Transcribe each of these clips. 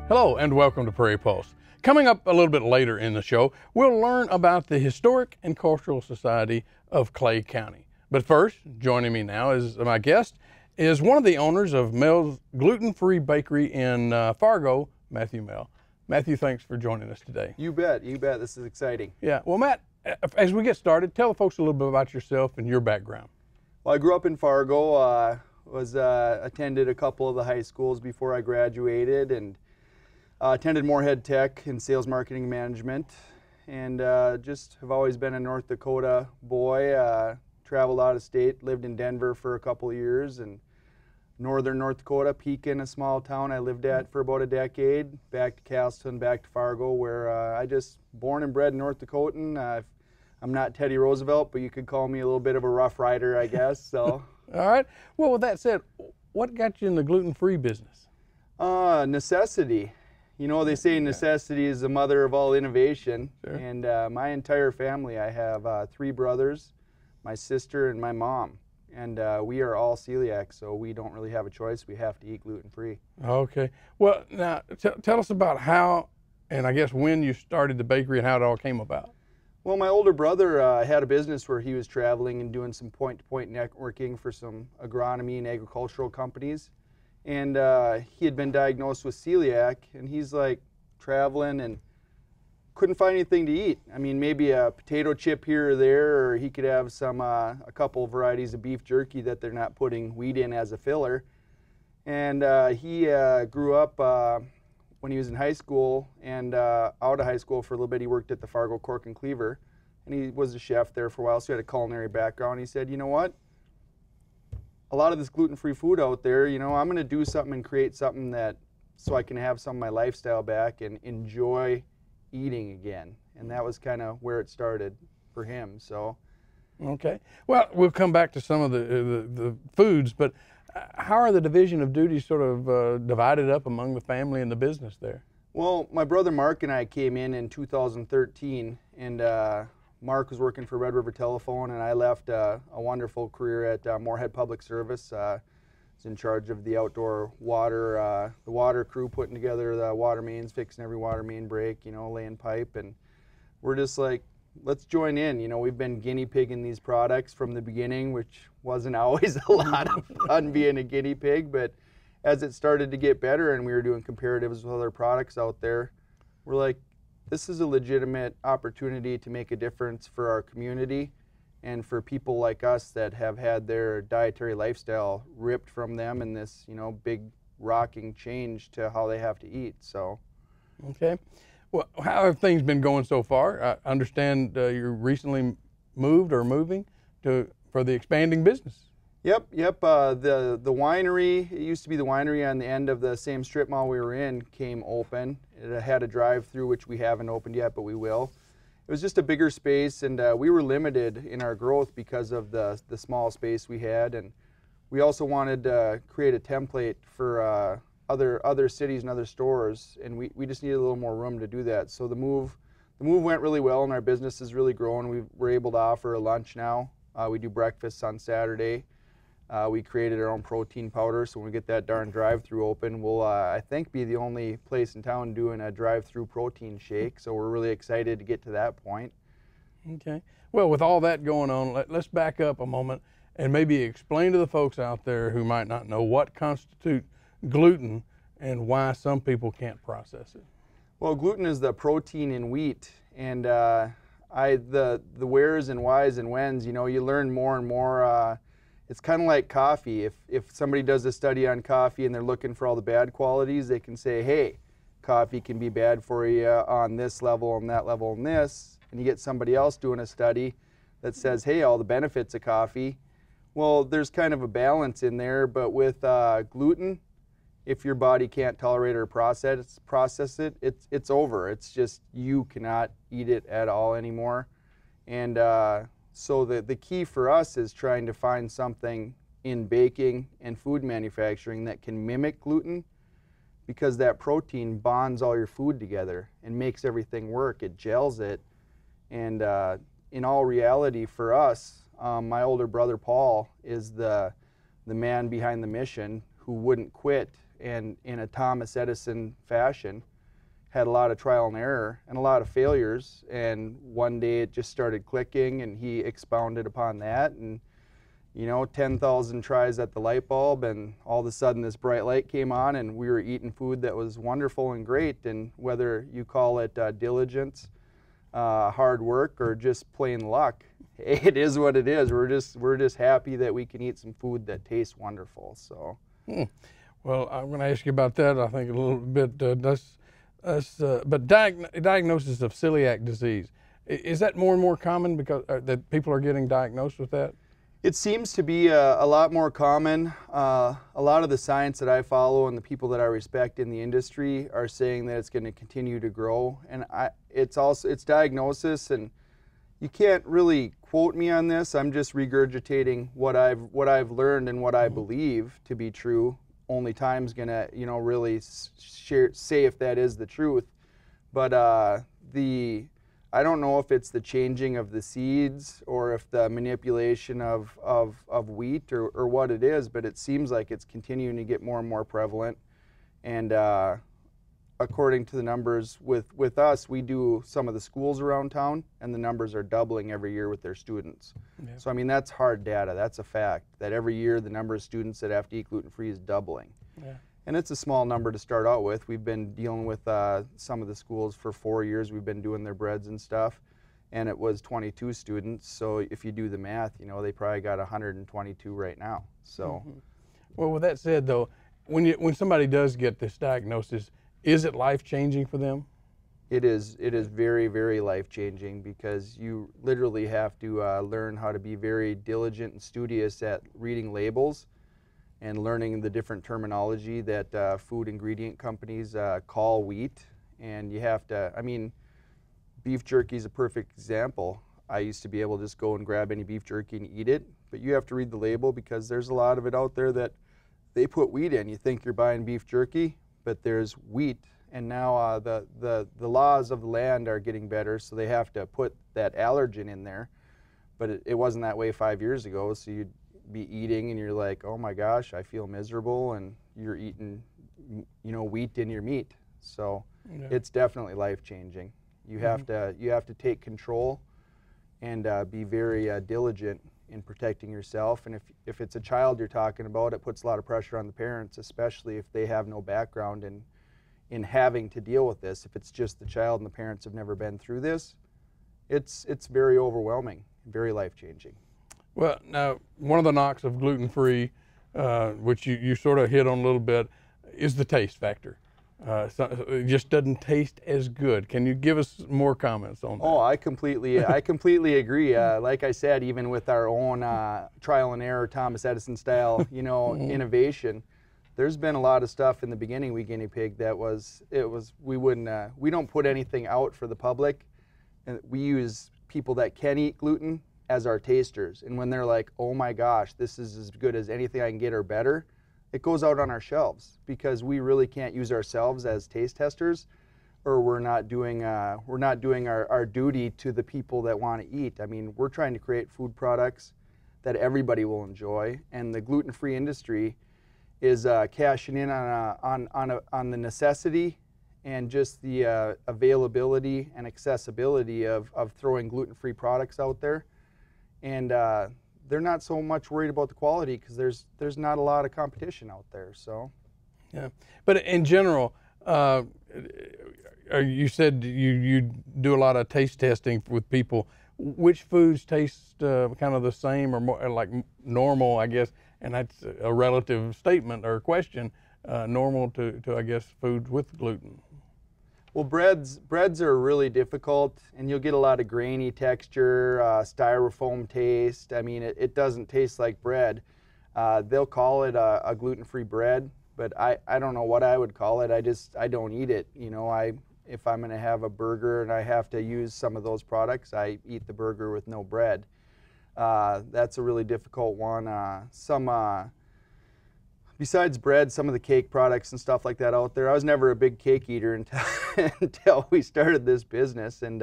Hello and welcome to Prairie Pulse. Coming up a little bit later in the show, we'll learn about the Historic and Cultural Society of Clay County. But first, joining me now as my guest is one of the owners of Mel's Gluten-Free Bakery in Fargo, Matthew Mel. Matthew, thanks for joining us today. You bet, you bet. This is exciting. Yeah, well, Matt, as we get started, tell the folks a little bit about yourself and your background. Well, I grew up in Fargo, attended a couple of the high schools before I graduated, and attended Moorhead Tech in sales, marketing, and management, and just have always been a North Dakota boy. Traveled out of state, lived in Denver for a couple of years, and northern North Dakota, Pekin, a small town I lived at for about a decade. Back to Castleton, back to Fargo, where I just born and bred North Dakotan. I'm not Teddy Roosevelt, but you could call me a little bit of a rough rider, I guess. So. All right. Well, with that said, what got you in the gluten-free business? Necessity. You know, they say necessity is the mother of all innovation. Sure. And my entire family, I have 3 brothers, my sister, and my mom. And we are all celiac, so we don't really have a choice. We have to eat gluten-free. Okay. Well, now tell us about how, and I guess when you started the bakery and how it all came about. Well, my older brother had a business where he was traveling and doing some point-to-point networking for some agronomy and agricultural companies. And he had been diagnosed with celiac, and he's like traveling and couldn't find anything to eat. I mean, maybe a potato chip here or there, or he could have some a couple of varieties of beef jerky that they're not putting wheat in as a filler. And he grew up when he was in high school, and out of high school for a little bit, he worked at the Fargo Cork and Cleaver, and he was a chef there for a while, so he had a culinary background. He said, you know what? A lot of this gluten-free food out there, you know, I'm going to do something and create something that so I can have some of my lifestyle back and enjoy eating again. And that was kind of where it started for him. So, okay. Well, we'll come back to some of the foods, but how are the division of duties sort of divided up among the family and the business there? Well, my brother Mark and I came in 2013, and Mark was working for Red River Telephone, and I left a wonderful career at Moorhead Public Service. I was in charge of the outdoor water, the water crew, putting together the water mains, fixing every water main break, you know, laying pipe, and we're just like, let's join in. You know, we've been guinea pigging these products from the beginning, which wasn't always a lot of fun being a guinea pig, but as it started to get better and we were doing comparatives with other products out there, we're like, this is a legitimate opportunity to make a difference for our community and for people like us that have had their dietary lifestyle ripped from them in this, you know, big rocking change to how they have to eat. So, okay. Well, how have things been going so far? I understand you recently moved or moving for the expanding business. Yep. The winery, it used to be the winery on the end of the same strip mall we were in, came open. It had a drive-through, which we haven't opened yet, but we will. It was just a bigger space, and we were limited in our growth because of the small space we had, and we also wanted to create a template for other cities and other stores, and we just needed a little more room to do that. So the move went really well, and our business is really growing. We're able to offer a lunch now. We do breakfast on Saturday. We created our own protein powder, so when we get that darn drive-through open, we'll, I think, be the only place in town doing a drive-through protein shake, so we're really excited to get to that point. Okay. Well, with all that going on, let's back up a moment and maybe explain to the folks out there who might not know what constitutes gluten and why some people can't process it. Well, gluten is the protein in wheat, and the wheres and whys and whens, you know, you learn more and more. It's kind of like coffee. If somebody does a study on coffee and they're looking for all the bad qualities, they can say, hey, coffee can be bad for you on this level and that level and this. And you get somebody else doing a study that says, hey, all the benefits of coffee. Well, there's kind of a balance in there, but with gluten, if your body can't tolerate or process it, it's over. It's just you cannot eat it at all anymore. And so the key for us is trying to find something in baking and food manufacturing that can mimic gluten, because that protein bonds all your food together and makes everything work. It gels it. And in all reality for us, my older brother Paul is the man behind the mission who wouldn't quit and in a Thomas Edison fashion, had a lot of trial and error and a lot of failures, and one day it just started clicking and he expounded upon that, and 10,000 tries at the light bulb, and all of a sudden this bright light came on and we were eating food that was wonderful and great. And whether you call it diligence, hard work, or just plain luck, it is what it is. We're just happy that we can eat some food that tastes wonderful. So well, I'm going to ask you about that, I think, a little bit. But diagnosis of celiac disease, is that more and more common because that people are getting diagnosed with that? It seems to be a lot more common. A lot of the science that I follow and the people that I respect in the industry are saying that it's going to continue to grow. And it's diagnosis, and you can't really quote me on this. I'm just regurgitating what I've learned and what I believe to be true. Only time's going to really say if that is the truth. But I don't know if it's the changing of the seeds or if the manipulation of wheat or what it is, but it seems like it's continuing to get more and more prevalent. And according to the numbers with us, we do some of the schools around town, and the numbers are doubling every year with their students. Yeah. So I mean, that's hard data. That's a fact, that every year the number of students that have to eat gluten-free is doubling. Yeah. And it's a small number to start out with. We've been dealing with some of the schools for 4 years. We've been doing their breads and stuff, and it was 22 students. So if you do the math, they probably got 122 right now. So, well, with that said, though, when somebody does get this diagnosis, is it life-changing for them? It is very, very life-changing, because you literally have to learn how to be very diligent and studious at reading labels and learning the different terminology that food ingredient companies call wheat. And you have to, beef jerky is a perfect example. I used to be able to just go and grab any beef jerky and eat it, but you have to read the label, because there's a lot of it out there that they put wheat in. You think you're buying beef jerky, but there's wheat. And now the laws of the land are getting better, so they have to put that allergen in there. But it wasn't that way 5 years ago, so you'd be eating and you're like, oh my gosh, I feel miserable, and you're eating wheat in your meat. So yeah. It's definitely life-changing. You have to take control and be very diligent in protecting yourself. And if it's a child you're talking about, it puts a lot of pressure on the parents, especially if they have no background in having to deal with this. If it's just the child and the parents have never been through this, it's very overwhelming, very life-changing. Well, now, one of the knocks of gluten-free, which you sort of hit on a little bit, is the taste factor. So it just doesn't taste as good. Can you give us more comments on that? Oh, I completely agree. Like I said, even with our own trial and error Thomas Edison style, innovation, there's been a lot of stuff in the beginning we guinea pig that we don't put anything out for the public, and we use people that can eat gluten as our tasters. And when they're like, oh my gosh, this is as good as anything I can get or better, it goes out on our shelves, because we really can't use ourselves as taste testers, or we're not doing our duty to the people that want to eat. I mean, we're trying to create food products that everybody will enjoy, and the gluten-free industry is cashing in on the necessity and just the availability and accessibility of throwing gluten-free products out there. And they're not so much worried about the quality, because there's not a lot of competition out there. So, yeah. But in general, you said you do a lot of taste testing with people. Which foods taste kind of the same or more like normal, I guess? And that's a relative statement or question. Normal to I guess foods with gluten. Well, breads are really difficult, and you'll get a lot of grainy texture, styrofoam taste. I mean, it doesn't taste like bread. They'll call it a gluten-free bread, but I don't know what I would call it. I don't eat it. If I'm going to have a burger and I have to use some of those products, I eat the burger with no bread. That's a really difficult one. Besides bread, some of the cake products and stuff like that out there, I was never a big cake eater until we started this business, and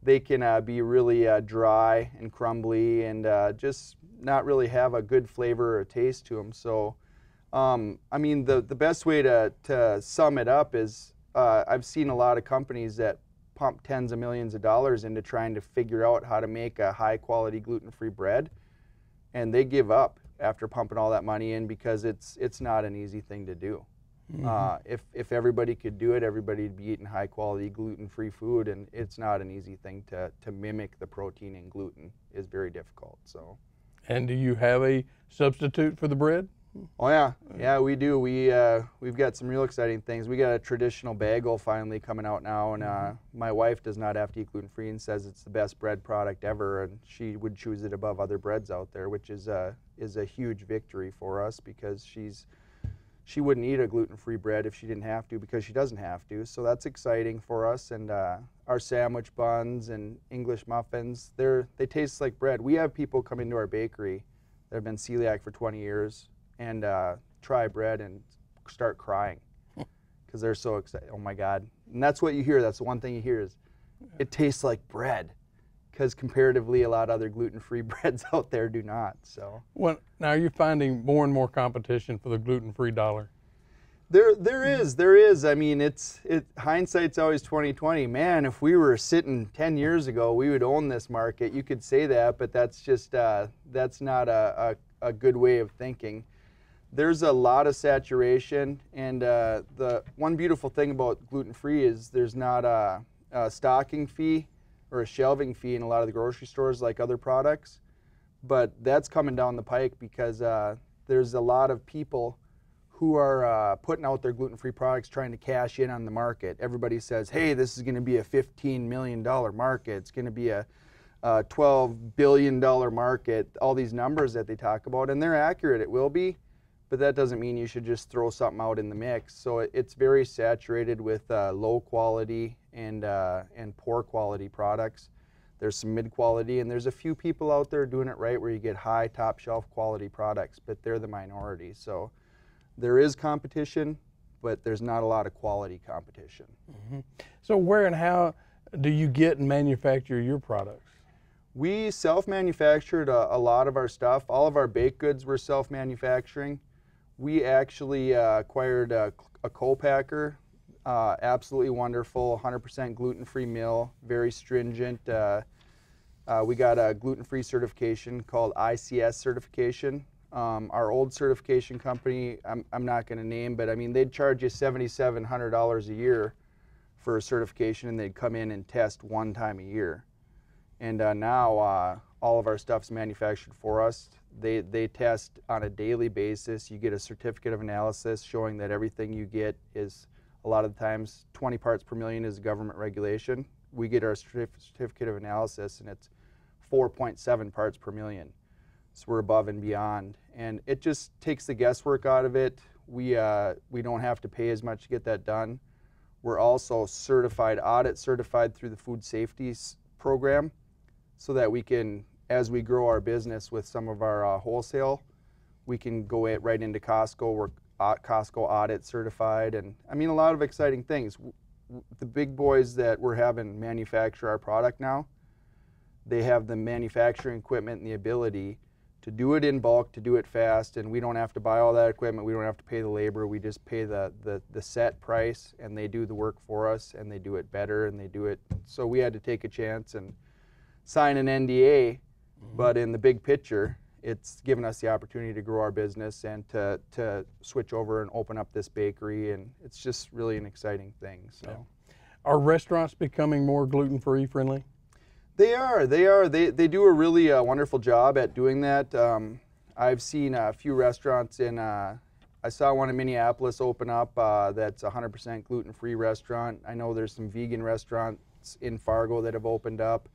they can be really dry and crumbly and just not really have a good flavor or taste to them. So I mean, the best way to sum it up is I've seen a lot of companies that pump tens of millions of dollars into trying to figure out how to make a high quality gluten-free bread, and they give up after pumping all that money in because it's not an easy thing to do. If everybody could do it, everybody'd be eating high quality gluten-free food, and it's not an easy thing to mimic the protein in gluten. Is very difficult. So. And do you have a substitute for the bread? Oh yeah, we do. We've got some real exciting things. We got a traditional bagel finally coming out now, and my wife does not have to eat gluten-free and says it's the best bread product ever, and she would choose it above other breads out there, which is a huge victory for us because she wouldn't eat a gluten-free bread if she didn't have to, because she doesn't have to. So that's exciting for us. And our sandwich buns and English muffins, they taste like bread. We have people come into our bakery that have been celiac for 20 years and try bread and start crying because they're so excited. Oh my God. And that's what you hear. That's the one thing you hear is it tastes like bread, because comparatively a lot of other gluten-free breads out there do not. So. Well, now you're finding more and more competition for the gluten-free dollar. There is. I mean, hindsight's always 20/20. Man, if we were sitting 10 years ago, we would own this market. You could say that, but that's just that's not a good way of thinking. There's a lot of saturation, and the one beautiful thing about gluten-free is there's not a stocking fee or a shelving fee in a lot of the grocery stores like other products, but that's coming down the pike because there's a lot of people who are putting out their gluten-free products trying to cash in on the market. Everybody says, hey, this is going to be a $15 million market. It's going to be a $12 billion market, all these numbers that they talk about, and they're accurate, it will be, but that doesn't mean you should just throw something out in the mix. So it's very saturated with low quality and poor quality products. There's some mid quality, and there's a few people out there doing it right where you get high top shelf quality products, but they're the minority. So there is competition, but there's not a lot of quality competition. So where and how do you get and manufacture your products? We self-manufactured a lot of our stuff. All of our baked goods we're self-manufacturing. We actually acquired a co-packer, absolutely wonderful, 100% gluten-free mill, very stringent. We got a gluten-free certification called ICS certification. Our old certification company, I'm not going to name, but I mean, they'd charge you $7,700 a year for a certification, and they'd come in and test one time a year. And now all of our stuff's manufactured for us. They test on a daily basis. You get a certificate of analysis showing that everything you get is, a lot of the times, 20 parts per million is a government regulation. We get our certificate of analysis, and it's 4.7 parts per million. So we're above and beyond. And it just takes the guesswork out of it. We don't have to pay as much to get that done. We're also certified, audit certified through the food safety program, so that we can, as we grow our business with some of our wholesale, we can go right into Costco. We're Costco audit certified, and I mean, a lot of exciting things. The big boys that we're having manufacture our product now, they have the manufacturing equipment and the ability to do it in bulk, to do it fast, and we don't have to buy all that equipment. We don't have to pay the labor. We just pay the set price, and they do the work for us, and they do it better, and they do it. So we had to take a chance and sign an NDA, but in the big picture, it's given us the opportunity to grow our business and to switch over and open up this bakery, and it's just really an exciting thing. So, yeah. Are restaurants becoming more gluten-free friendly? They are. They do a really wonderful job at doing that. I've seen a few restaurants in. I saw one in Minneapolis open up. That's a 100% gluten-free restaurant. I know there's some vegan restaurants in Fargo that have opened up.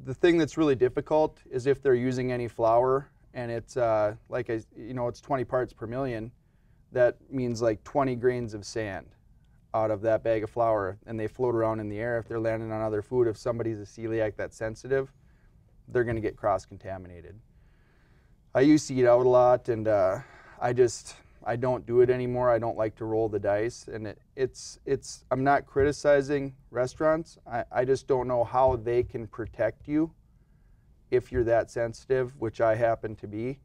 The thing that's really difficult is if they're using any flour, and it's it's 20 parts per million. That means like 20 grains of sand out of that bag of flour, and they float around in the air. If they're landing on other food, if somebody's a celiac that's sensitive, they're going to get cross-contaminated. I used to eat out a lot, and I don't do it anymore. I don't like to roll the dice, and I'm not criticizing restaurants. I just don't know how they can protect you if you're that sensitive, which I happen to be.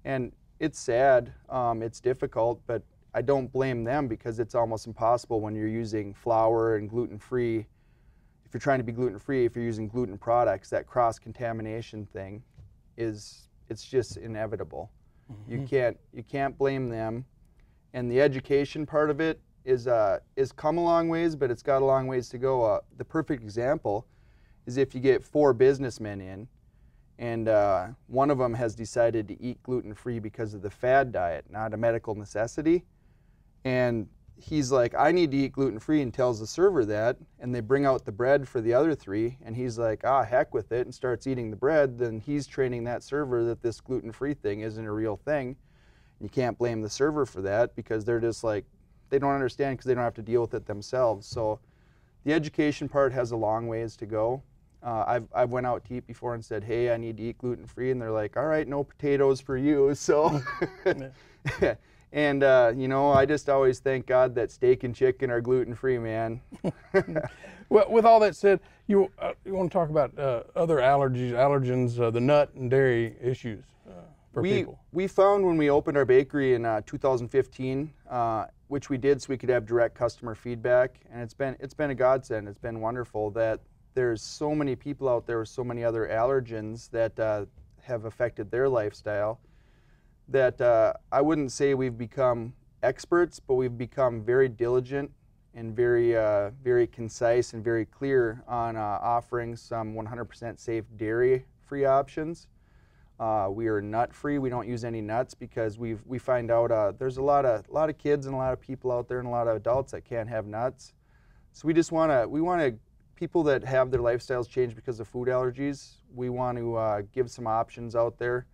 And it's sad, it's difficult, but I don't blame them because it's almost impossible when you're using flour and gluten-free. If you're trying to be gluten-free, if you're using gluten products, that cross-contamination thing it's just inevitable. Mm-hmm. You can't blame them. And the education part of it is come a long ways, but it's got a long ways to go. The perfect example is if you get 4 businessmen in, and one of them has decided to eat gluten-free because of the fad diet, not a medical necessity. And he's like, I need to eat gluten-free, and tells the server that, and they bring out the bread for the other 3, and he's like, heck with it, and starts eating the bread. Then he's training that server that this gluten-free thing isn't a real thing. You can't blame the server for that because they're just like, they don't understand because they don't have to deal with it themselves. So the education part has a long ways to go. I've went out to eat before and said, hey, I need to eat gluten-free, and they're like, all right, no potatoes for you. So, and you know, I just always thank God that steak and chicken are gluten-free, man. Well, with all that said, you want to talk about other allergens, the nut and dairy issues for people? We found when we opened our bakery in 2015, which we did so we could have direct customer feedback, and it's been a godsend. It's been wonderful that there's so many people out there with so many other allergens that have affected their lifestyle that I wouldn't say we've become experts, but we've become very diligent and very concise and very clear on offering some 100% safe dairy-free options. We are nut-free. We don't use any nuts because we find out there's a lot of kids and a lot of people out there and a lot of adults that can't have nuts. So we want to people that have their lifestyles change because of food allergies. We want to give some options out there,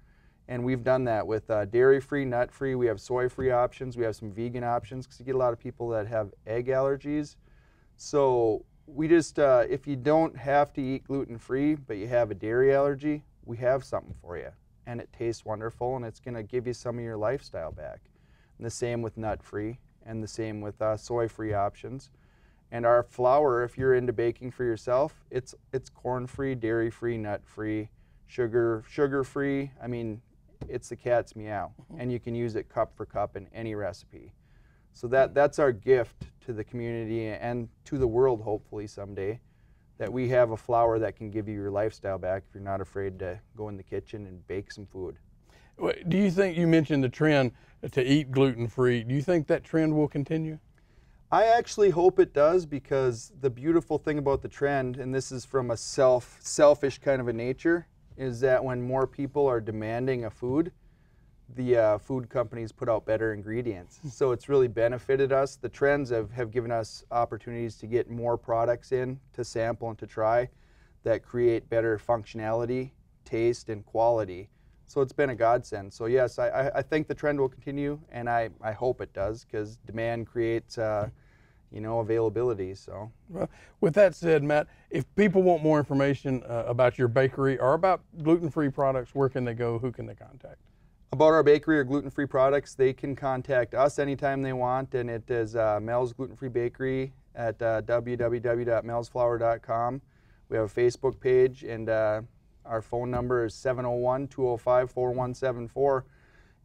and we've done that with dairy-free, nut-free. We have soy-free options. We have some vegan options because you get a lot of people that have egg allergies. So we just, if you don't have to eat gluten-free, but you have a dairy allergy, we have something for you, and it tastes wonderful, and it's going to give you some of your lifestyle back. And the same with nut-free, and the same with soy-free options. And our flour, if you're into baking for yourself, it's corn-free, dairy-free, nut-free, sugar-free. I mean, it's the cat's meow, and you can use it cup for cup in any recipe. So that's our gift to the community and to the world, hopefully someday, that we have a flour that can give you your lifestyle back if you're not afraid to go in the kitchen and bake some food. Do you think, you mentioned the trend to eat gluten-free, do you think that trend will continue? I actually hope it does, because the beautiful thing about the trend, and this is from a selfish kind of a nature, is that when more people are demanding a food, the food companies put out better ingredients. So it's really benefited us. The trends have given us opportunities to get more products in to sample and to try that create better functionality, taste, and quality. So it's been a godsend. So yes, I think the trend will continue, and I hope it does, because demand creates availability. So, well, with that said, Matt, if people want more information about your bakery or about gluten-free products, where can they go? Who can they contact? About our bakery or gluten-free products, they can contact us anytime they want, and it is Mel's Gluten-Free Bakery at www.melsflour.com. We have a Facebook page, and our phone number is 701-205-4174.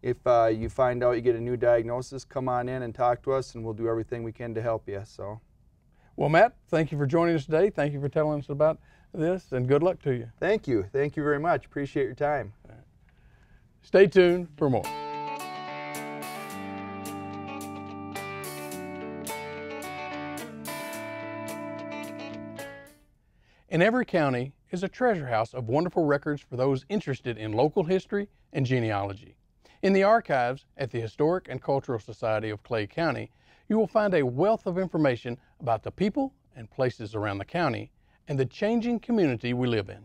If you find out you get a new diagnosis, come on in and talk to us, and we'll do everything we can to help you. So, well, Matt, thank you for joining us today. Thank you for telling us about this, and good luck to you. Thank you. Thank you very much. Appreciate your time. Right. Stay tuned for more. In every county is a treasure house of wonderful records for those interested in local history and genealogy. In the archives at the Historic and Cultural Society of Clay County, you will find a wealth of information about the people and places around the county and the changing community we live in.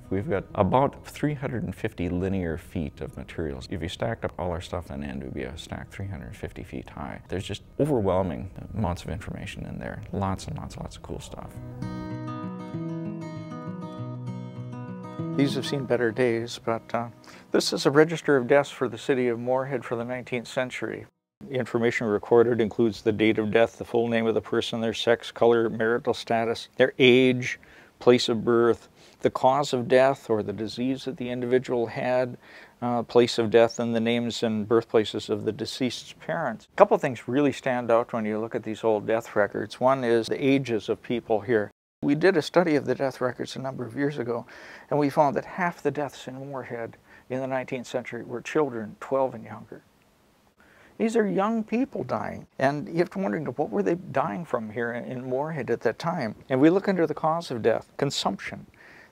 We've got about 350 linear feet of materials. If you stacked up all our stuff on end, it would be a stack 350 feet high. There's just overwhelming amounts of information in there. Lots and lots of cool stuff. These have seen better days, but this is a register of deaths for the city of Moorhead for the 19th century. The information recorded includes the date of death, the full name of the person, their sex, color, marital status, their age, place of birth, the cause of death or the disease that the individual had, place of death, and the names and birthplaces of the deceased's parents. A couple of things really stand out when you look at these old death records. One is the ages of people here. We did a study of the death records a number of years ago, and we found that half the deaths in Moorhead in the 19th century were children 12 and younger. These are young people dying, and you have to wonder, what were they dying from here in Moorhead at that time? And we look into the cause of death, consumption.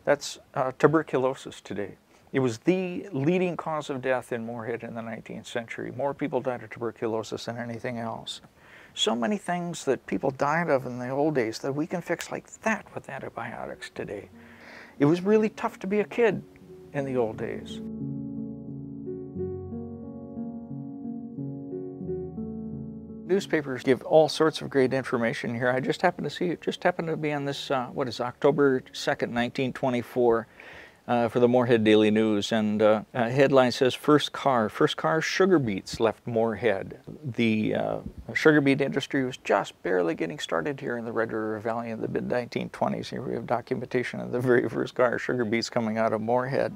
That's tuberculosis today. It was the leading cause of death in Moorhead in the 19th century. More people died of tuberculosis than anything else. So many things that people died of in the old days that we can fix like that with antibiotics today. It was really tough to be a kid in the old days. Newspapers give all sorts of great information here. I just happened to see it, just happened to be on this, October 2nd, 1924. For the Moorhead Daily News, and a headline says, first car sugar beets left Moorhead. The sugar beet industry was just barely getting started here in the Red River Valley in the mid-1920s. Here we have documentation of the very first car sugar beets coming out of Moorhead.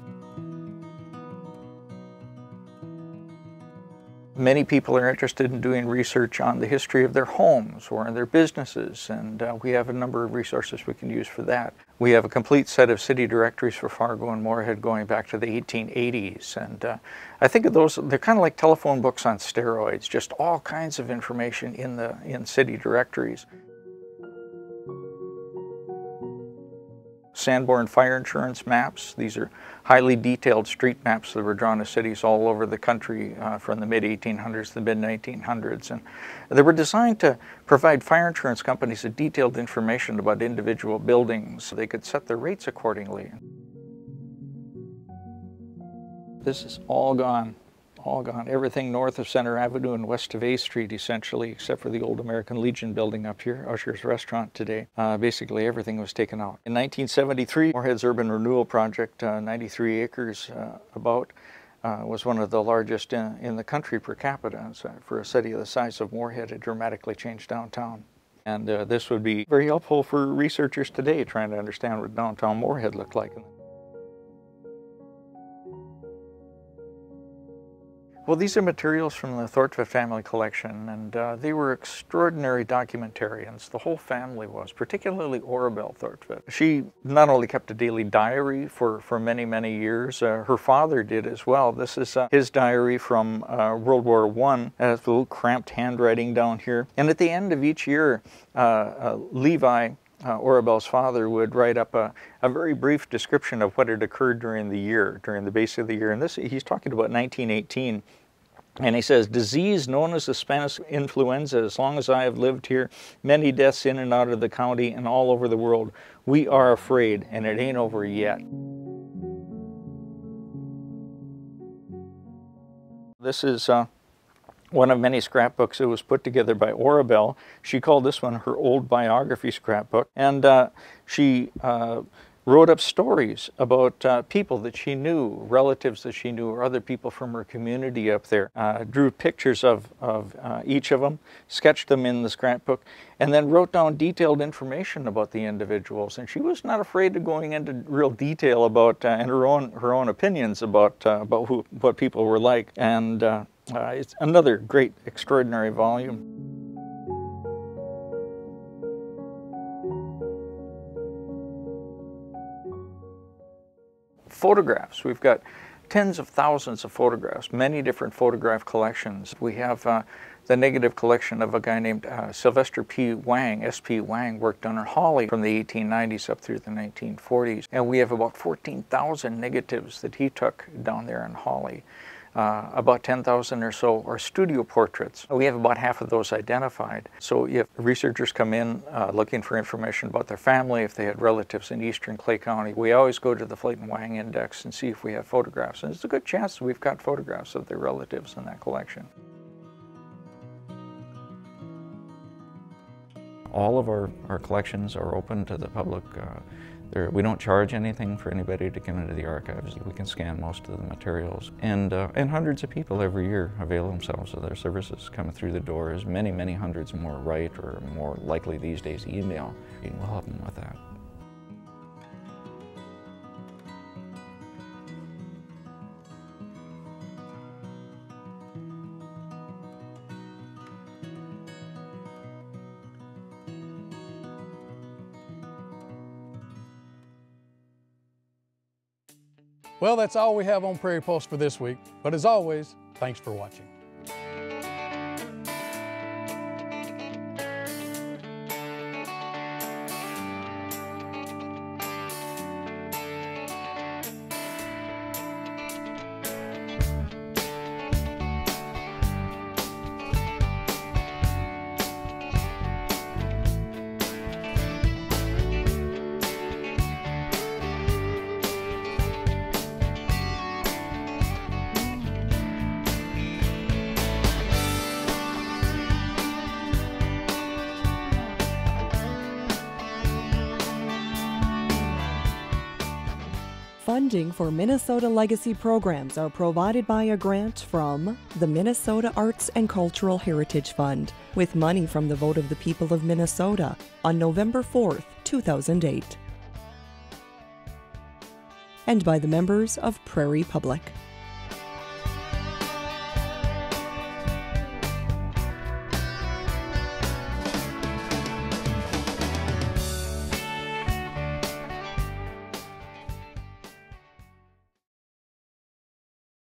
Many people are interested in doing research on the history of their homes or their businesses, and we have a number of resources we can use for that. We have a complete set of city directories for Fargo and Moorhead going back to the 1880s, and I think of those, they're kind of like telephone books on steroids, just all kinds of information in city directories. Sanborn fire insurance maps. These are highly detailed street maps that were drawn of cities all over the country from the mid-1800s to the mid-1900s. And they were designed to provide fire insurance companies with detailed information about individual buildings so they could set their rates accordingly. This is all gone. All gone. Everything north of Center Avenue and west of A Street, essentially, except for the old American Legion building up here, Usher's Restaurant today. Basically, everything was taken out. In 1973, Moorhead's Urban Renewal Project, 93 acres was one of the largest in the country per capita. And so for a city of the size of Moorhead, it dramatically changed downtown. And this would be very helpful for researchers today trying to understand what downtown Moorhead looked like. Well, these are materials from the Thortvedt family collection, and they were extraordinary documentarians. The whole family was, particularly Orabelle Thortvedt. She not only kept a daily diary for many, many years, her father did as well. This is his diary from World War I. It has a little cramped handwriting down here. And at the end of each year, Levi, Orabelle's father, would write up a very brief description of what had occurred during the year, during the base of the year. And this, he's talking about 1918. And he says, disease known as the Spanish influenza, as long as I have lived here, many deaths in and out of the county and all over the world. We are afraid, and it ain't over yet. This is one of many scrapbooks that was put together by Orabelle. She called this one her old biography scrapbook, and she wrote up stories about people that she knew, relatives that she knew, or other people from her community up there. Drew pictures of each of them, sketched them in the scrapbook, and then wrote down detailed information about the individuals. And she was not afraid of going into real detail about and her own opinions about what people were like. And it's another great, extraordinary volume. Photographs. We've got tens of thousands of photographs, many different photograph collections. We have the negative collection of a guy named Sylvester P. Wang. S.P. Wang worked on Hawley from the 1890s up through the 1940s. And we have about 14,000 negatives that he took down there in Hawley. About 10,000 or so are studio portraits. We have about half of those identified. So if researchers come in looking for information about their family, if they had relatives in eastern Clay County, we always go to the Flayton Wang Index and see if we have photographs. And it's a good chance that we've got photographs of their relatives in that collection. All of our collections are open to the public. We don't charge anything for anybody to come into the archives. We can scan most of the materials. And hundreds of people every year avail themselves of their services coming through the doors. Many, many hundreds more write, or more likely these days email. We'll help them with that. Well, that's all we have on Prairie Pulse for this week. But as always, thanks for watching. Funding for Minnesota Legacy programs are provided by a grant from the Minnesota Arts and Cultural Heritage Fund, with money from the vote of the people of Minnesota on November 4th, 2008. And by the members of Prairie Public.